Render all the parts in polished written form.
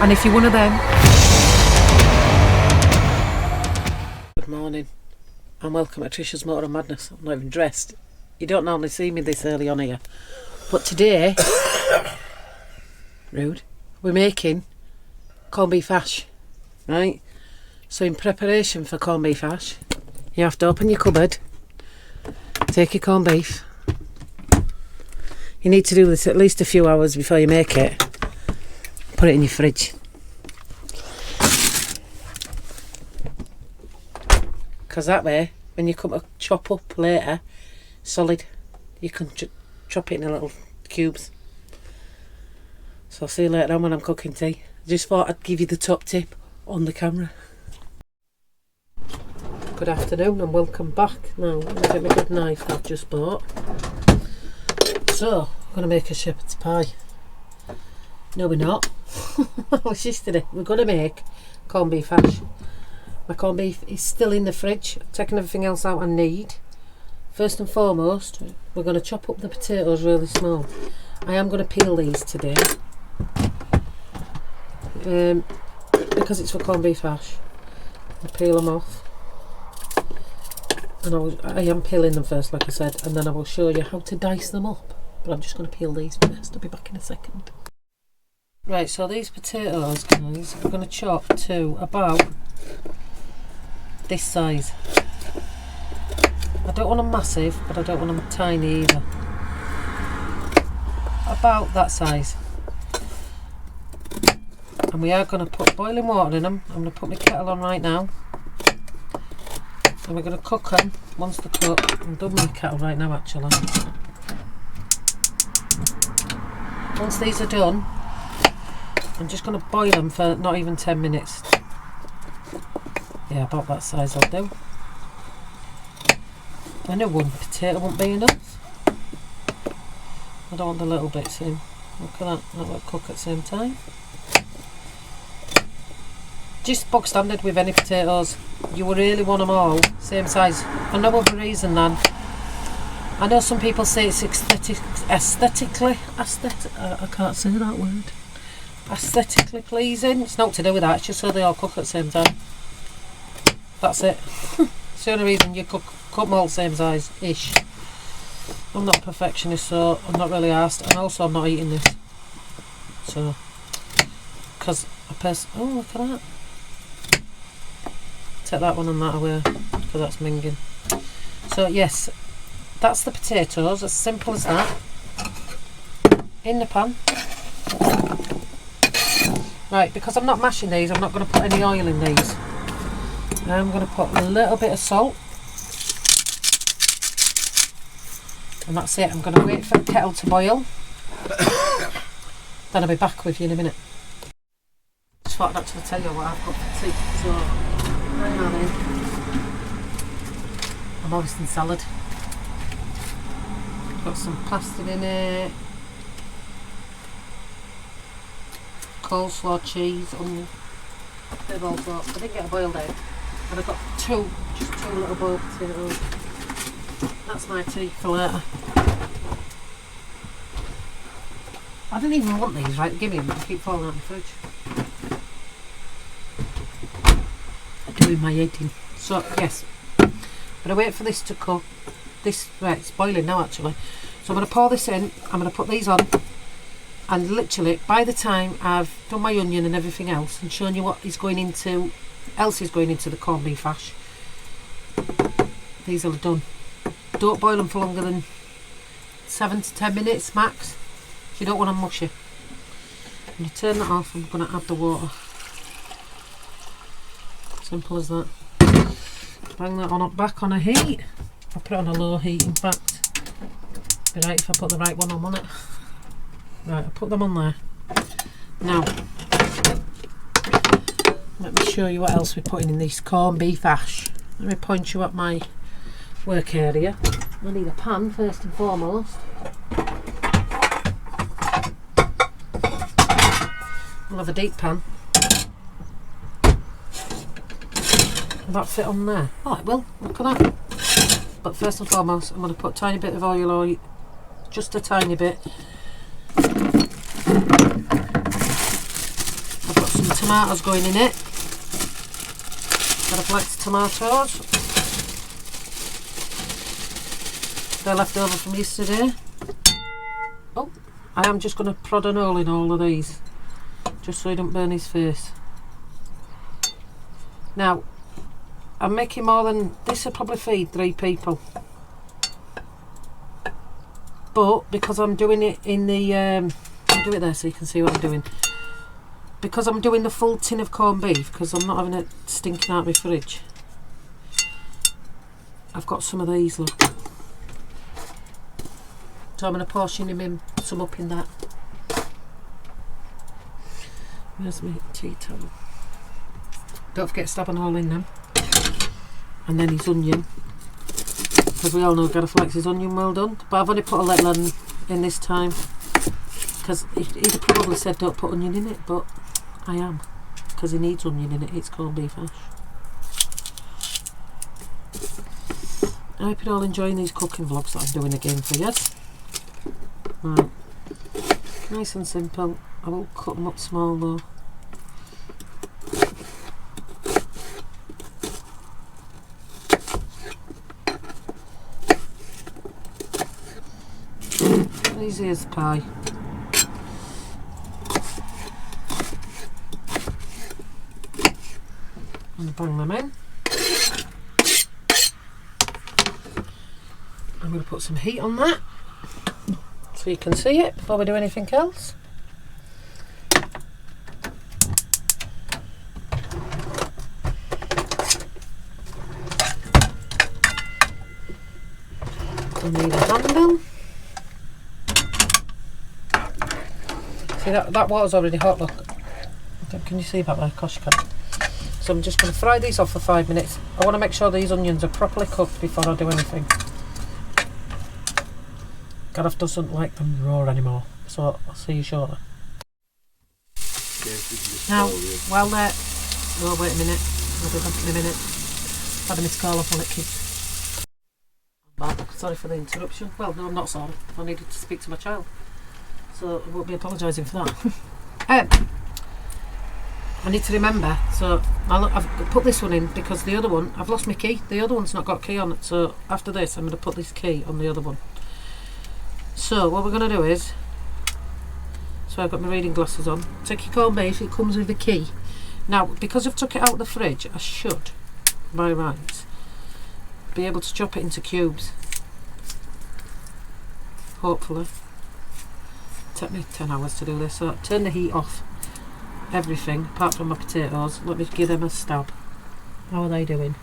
And if you're one of them... Good morning and welcome to Trisha's Motorhome Madness. I'm not even dressed. You don't normally see me this early on here. But today, rude, we're making corned beef hash, right? So in preparation for corned beef hash, you have to open your cupboard, take your corned beef. You need to do this at least a few hours before you make it. Put it in your fridge. Because that way, when you come to chop up later, solid, you can chop it in little cubes. So I'll see you later on when I'm cooking tea. I just thought I'd give you the top tip on the camera. Good afternoon and welcome back. Now, I'm going to get my good knife that I've just bought. So, I'm going to make a shepherd's pie. No, we're not. It was yesterday. We're going to make corned beef hash. My corned beef is still in the fridge. I've taken everything else out I need. First and foremost, we're going to chop up the potatoes really small. I am going to peel these today. Because it's for corned beef hash. I'll peel them off. And I am peeling them first, like I said, and then I will show you how to dice them up. But I'm just going to peel these first. I'll be back in a second. Right, so these potatoes, guys, we're going to chop to about this size. I don't want them massive, but I don't want them tiny either. About that size. And we are going to put boiling water in them. I'm going to put my kettle on right now. And we're going to cook them once they're cooked. I'm done with my kettle right now, actually. Once these are done, I'm just going to boil them for not even 10 minutes. Yeah, about that size I'll do. I know one potato won't be enough. I don't want the little bits in. Look at that, that will cook at the same time. Just bog standard with any potatoes. You will really want them all same size for no other reason than I know some people say it's aesthetically I can't say that word. Aesthetically pleasing. It's not to do with that, it's just so they all cook at the same time. That's it. It's the only reason you cook them all the same size ish. I'm not a perfectionist, so I'm not really asked, and also I'm not eating this. So, because oh, look at that. Take that one and that away, because that's minging. So yes, that's the potatoes, as simple as that. In the pan. Right, because I'm not mashing these, I'm not going to put any oil in these. I'm going to put a little bit of salt. And that's it. I'm going to wait for the kettle to boil. Then I'll be back with you in a minute. Just thought I'd actually tell you what I've got for tea. So, hang on in. I'm always in salad. Got some pasta in it. Coleslaw, cheese, onion. Bit of all sorts. I didn't get a boiled egg. And I've got just two little boiled potatoes. That's my tea for later. I didn't even want these, right? Give me them, they keep falling out of the fridge. I'm doing my eating. So, yes. I'm going to wait for this to cook. Right, it's boiling now actually. So I'm going to pour this in, I'm going to put these on. And literally, by the time I've done my onion and everything else and shown you what is going into the corned beef hash, these are done. Don't boil them for longer than 7 to 10 minutes max. You don't want them mushy. When you turn that off, I'm going to add the water. Simple as that. Bang that on back on a heat. I'll put it on a low heat, in fact. Be right if I put the right one on it. Right, I'll put them on there. Now, let me show you what else we're putting in this corned beef hash. Let me point you at my work area. I need a pan first and foremost. We'll have a deep pan. Will that fit on there? Oh, it will. Look at that. But first and foremost, I'm going to put a tiny bit of oil, just a tiny bit. I've got tomatoes going in it. Got a flex of tomatoes. They're left over from yesterday. Oh, I am just going to prod an hole in all of these, just so he don't burn his face. Now, I'm making more than this. Will probably feed 3 people. But because I'm doing it in the, I'll do it there so you can see what I'm doing. Because I'm doing the full tin of corned beef, because I'm not having it stinking out of my fridge, I've got some of these, look. So I'm going to portion him in, some up in that. Where's my tea towel? Don't forget to stab an hole in them. And then his onion. Because we all know Gareth likes his onion well done. But I've only put a little in this time. Because he'd have probably said don't put onion in it, but I am. Because he needs onion in it. It's corned beef hash. I hope you're all enjoying these cooking vlogs that I'm doing again for you. Right. Nice and simple. I won't cut them up small though. Easy as pie. And bang them in. I'm going to put some heat on that so you can see it before we do anything else. I need a handle. See that water's already hot, look. Can you see that there? Of course you can. So I'm just going to fry these off for 5 minutes. I want to make sure these onions are properly cooked before I do anything. Gareth doesn't like them raw anymore, so I'll see you shortly. Now, while they're... Oh, wait a minute. I'll be back in a minute. I've had a missed call off on it, kids. I'm back. Sorry for the interruption. Well, no, I'm not sorry. I needed to speak to my child. So I won't be apologising for that. I need to remember, so I've put this one in because the other one, I've lost my key. The other one's not got a key on it, so after this I'm going to put this key on the other one. So what we're going to do is, so I've got my reading glasses on, take your corned beef, it comes with a key. Now, because I've took it out of the fridge, I should, by rights, be able to chop it into cubes. Hopefully. Take me 10 hours to do this, so turn the heat off. Everything apart from my potatoes. Let me give them a stab. How are they doing?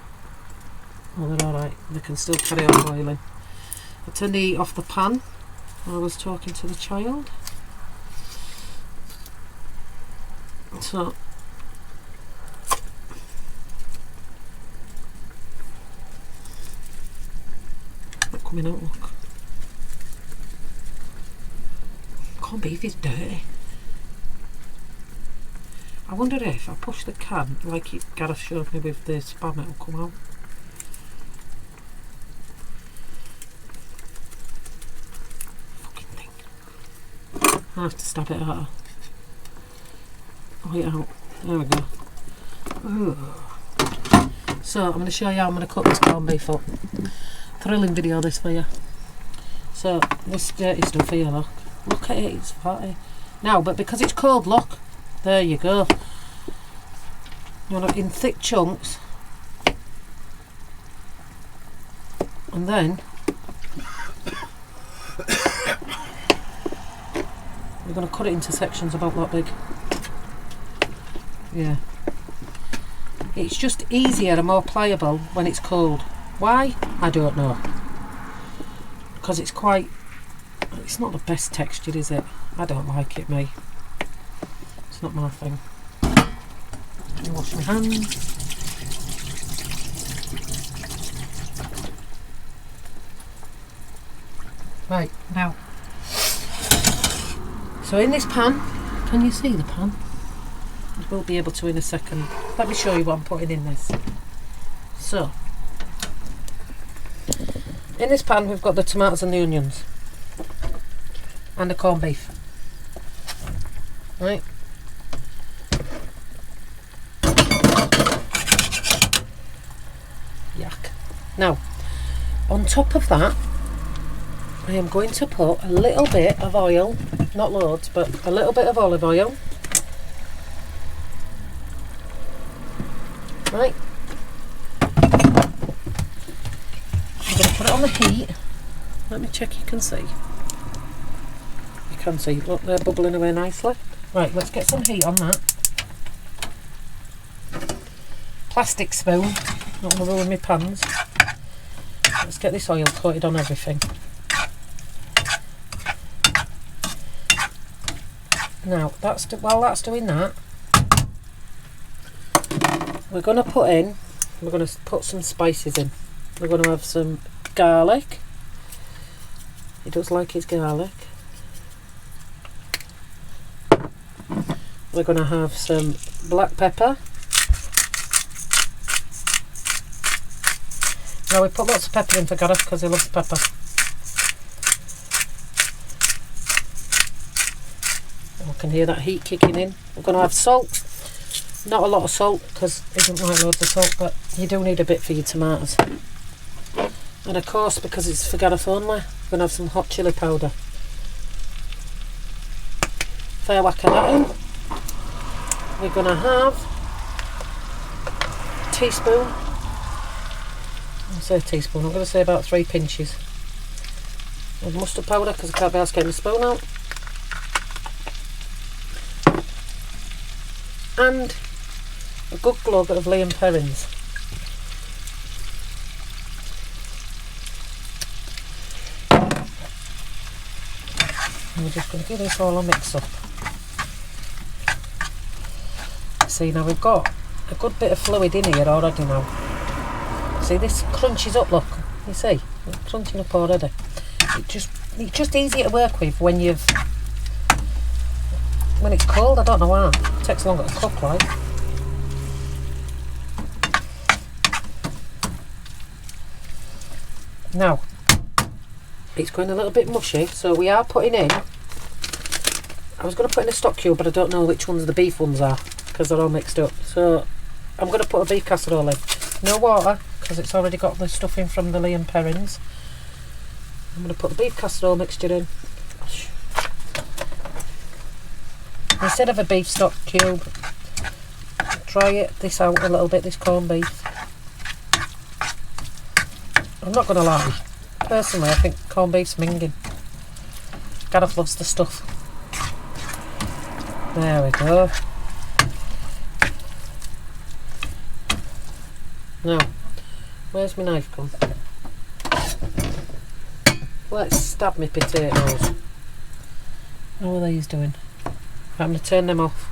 Oh, they're alright. They can still carry on boiling. I turned the heat off the pan while I was talking to the child. So not coming out, look. Corned beef is dirty. I wonder if I push the can like Gareth showed me with the spam, it'll come out. Fucking thing. I have to stab it out. Oh, it out. There we go. Ooh. So I'm going to show you how I'm going to cook this corned beef up. Thrilling video this for you. So this dirty stuff here, look. Look at it, it's fatty. Now, but because it's cold, look. There you go. You want it in thick chunks, and then we're going to cut it into sections about that big. Yeah. It's just easier and more pliable when it's cold. Why? I don't know. Because it's quite... It's not the best textured, is it? I don't like it, me. It's not my thing. Wash my hands. Right, now. So in this pan, can you see the pan? You will be able to in a second. Let me show you what I'm putting in this. So, in this pan we've got the tomatoes and the onions. And the corned beef. Right. Now, on top of that, I am going to put a little bit of oil, not loads, but a little bit of olive oil. Right. I'm going to put it on the heat. Let me check you can see. You can see, look, they're bubbling away nicely. Right, let's get some heat on that. Plastic spoon, not going to ruin my pans. Let's get this oil coated on everything. Now, while that's doing that, we're going to put some spices in. We're going to have some garlic. He does like his garlic. We're going to have some black pepper. Now we put lots of pepper in for Gareth because he loves pepper. I can hear that heat kicking in. We're going to have salt. Not a lot of salt because he doesn't like loads of salt, but you do need a bit for your tomatoes. And of course, because it's for Gareth only, we're going to have some hot chilli powder. Fair whack of that in. We're going to have a teaspoon. I'll say a teaspoon, I'm going to say about 3 pinches of mustard powder because I can't be asked getting the spoon out. And a good glug of Liam Perrins. And we're just going to give this all a mix up. See, now we've got a good bit of fluid in here already now. See, this crunches up, look. You see, it's crunching up already. It's just easier to work with when it's cold. I don't know why. It takes longer to cook, like. Now, it's going a little bit mushy, so we are putting in. I was going to put in a stock cube, but I don't know which ones the beef ones are because they're all mixed up. So I'm going to put a beef casserole in. No water, because it's already got the stuff in from the Liam Perrins. I'm going to put the beef casserole mixture in. Instead of a beef stock cube, try this out a little bit, this corned beef. I'm not going to lie, personally I think corned beef's minging. Gareth loves the stuff. There we go. Now, where's my knife gone? Let's stab my potatoes. How are these doing? I'm going to turn them off.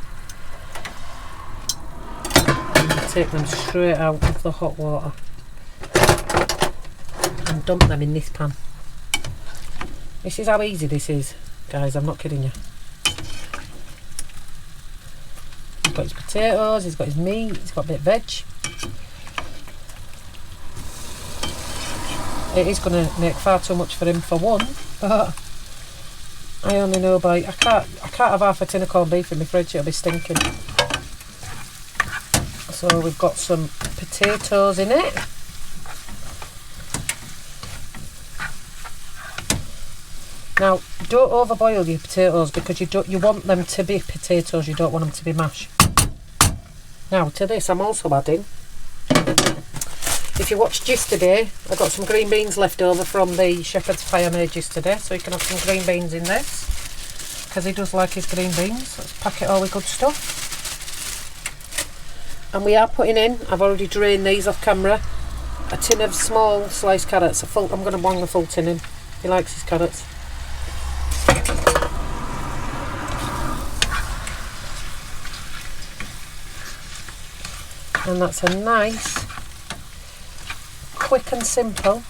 I'm going to take them straight out of the hot water and dump them in this pan. This is how easy this is, guys, I'm not kidding you. He's got his potatoes, he's got his meat, he's got a bit of veg. It is going to make far too much for him for one, but I only know by I can't have half a tin of corned beef in my fridge, it'll be stinking. So we've got some potatoes in it. Now, don't overboil your potatoes because you want them to be potatoes, you don't want them to be mash. Now to this I'm also adding, if you watched yesterday, I got some green beans left over from the shepherd's pie I made yesterday, so you can have some green beans in this, because he does like his green beans. Let's pack it all with good stuff. And we are putting in, I've already drained these off camera, a tin of small sliced carrots. I'm going to bang the full tin in, he likes his carrots. And that's a nice, quick and simple,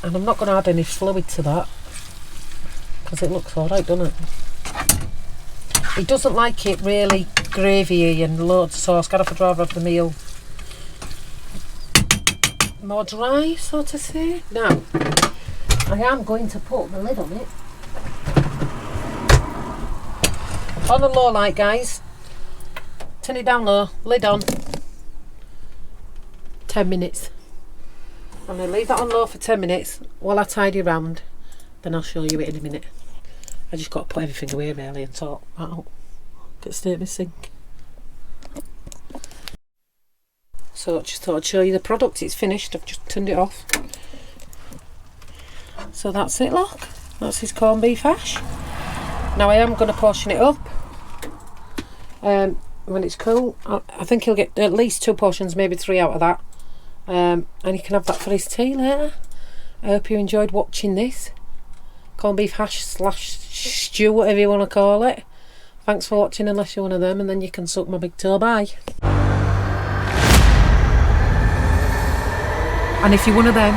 and I'm not going to add any fluid to that because it looks alright, doesn't it? He doesn't like it really gravy-y and loads of sauce. Gareth would rather have the meal more dry, so to say. Now, I am going to put the lid on it on a low light, guys. Turn it down low, lid on. 10 minutes. I'm going to leave that on low for 10 minutes while I tidy round, then I'll show you it in a minute. I just got to put everything away really and sort that out. Get straight in the sink. So I just thought I'd show you the product. It's finished, I've just turned it off. So that's it, look. That's his corned beef hash. Now I am going to portion it up. When it's cool, I think he'll get at least 2 portions, maybe 3 out of that. And he can have that for his tea later. I hope you enjoyed watching this. Corned beef hash / stew, whatever you want to call it. Thanks for watching, unless you're one of them, and then you can suck my big toe. Bye. And if you're one of them